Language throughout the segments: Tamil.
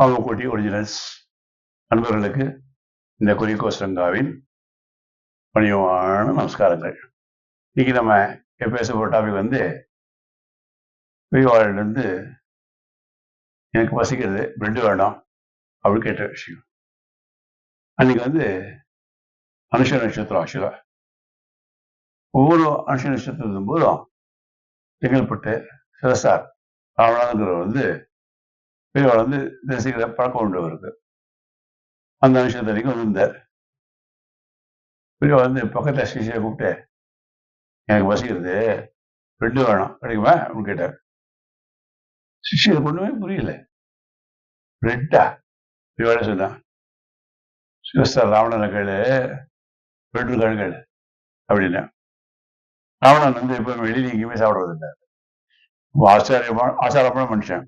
காமக்கோட்டி ஒரிஜினல்ஸ் நண்பர்களுக்கு இந்த குறிக்கோசங்காவின் பணிவான நமஸ்காரங்கள். இன்னைக்கு நம்ம பேச போகிற டாபிக் பெரியவாழ்லேருந்து எனக்கு பசிக்கிறது, பிரெட்டு வேண்டாம் அப்படின்னு கேட்ட விஷயம். அன்னைக்கு அனுஷ நட்சத்திரம். ஆக்சுவலாக ஒவ்வொரு அனுஷ நட்சத்திரத்தின் போதும் செங்கல்பட்டு சிவசார் ராமநாதங்கிறவர் பெரியவாள் தரிசிக்கிற பழக்கம் உண்டு வருது. அந்த நட்சத்திரத்துக்கு வந்திருந்தார். பெரியவாள் பக்கத்தில் சிஷியை கூப்பிட்டு, எனக்கு பசிக்கிறது, பிரெட்டு வேணும், கிடைக்குமா அப்படின்னு கேட்டார். சிஷியருக்கு ஒண்ணுமே புரியல. பிரெட்டா? பெரியவாளே சொன்னான், சிவஸ்தார் ராவணனை கேளு, பிரெட்டு கேளு அப்படின்னா. ராவணன் எப்ப வெளியில எங்கேயுமே சாப்பிடுவதில்லை. ஆச்சாரமான மனுஷன்.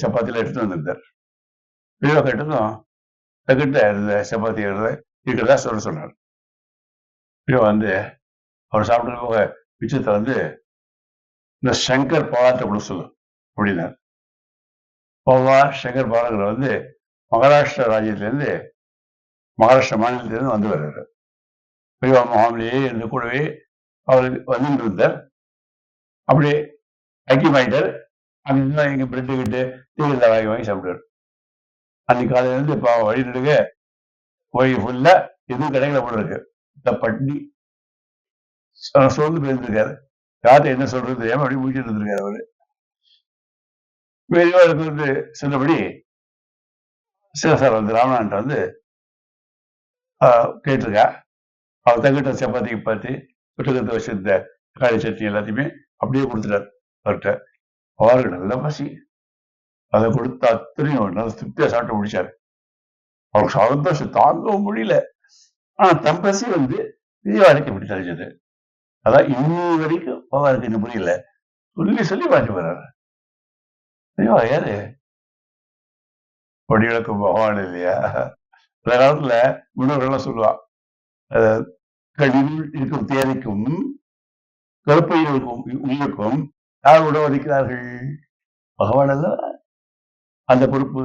சப்பாத்தியில எடுத்து வந்திருந்தார். பெரியவா கேட்டதும் தக்கிட்ட இருந்த சப்பாத்தி இருக்கிறதா சொன்னார். பெரியவா அவர் சாப்பிட்டு போக மிச்சத்தை இந்த சங்கர் பவார்ட்ட கூட சொல்லும் அப்படின்னார். பவார் சங்கர் பவார்ங்கிற மகாராஷ்டிரா ராஜ்யத்திலேருந்து, மகாராஷ்டிரா மாநிலத்திலேருந்து வந்து வர்றாரு. பெரியவா முகாமிலேயே இருந்து கூடவே அவருக்கு வந்துட்டு இருந்தார். அப்படியே ஐக்கியமாயிட்டார். அங்கதான் எங்க பிரெட்டு கிட்டு தீவிர வாங்கி சாப்பிட்டாரு. அன்னைக்கு காலையிலேருந்து இப்போ வழி நடுங்க கோயில் ஃபுல்லா எதுவும் கடைகளை போல இருக்கு. இந்த பட்னி சோர்ந்து போயிருந்திருக்காரு. யார்கிட்ட என்ன சொல்றது தெரியாம அப்படி முடிச்சுட்டு இருந்திருக்காரு அவரு. பெரியவாளுக்கு சொன்னபடி சிவசார் ராமநாதன் கேட்டிருக்கா. அவர் தங்கிட்ட சப்பாத்திக்கு பார்த்து தொட்டுக்கத்தை வச்சிருந்த தக்காளி சட்னி எல்லாத்தையுமே அப்படியே கொடுத்துட்டார் அவர்கிட்ட. அவருக்கு நல்ல பசி. அதை கொடுத்த அத்தனையும் நல்ல திருப்தியா சாப்பிட்டு முடிச்சாரு. அவருக்கு சந்தோஷம் தாங்கவும் முடியல. ஆனா தன் பசி பெரியவாளுக்கு எப்படி தெரிஞ்சது? அதான் இன்னி வரைக்கும் அவருக்கு இன்னும் புரியல. சொல்லி பார்த்து வர்றாரு. பெரியவா யாரு? கொடிகளுக்கு பகவான் இல்லையா? அந்த காலத்துல முன்னோர்கள்லாம் சொல்லுவா, கடிவுள் இருக்கும் தேவைக்கும் கருப்பைகளுக்கும் உயிருக்கும் யார் உணவளிக்கிறார்கள்? பகவான் அல்ல அந்த பொறுப்பு.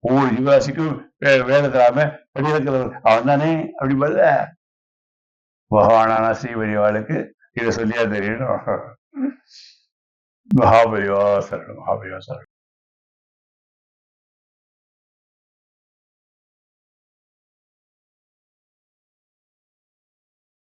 ஒவ்வொரு ஜீவாசிக்கும் வேதத்திலாம படிக்கிறவர் அவன் தானே. அப்படி பதில பகவானான ஸ்ரீ பெரியவாளுக்கு இதை சொல்லியா தெரியணும். மகாபரிவா சரணம், மகாபரிவா சரணம்.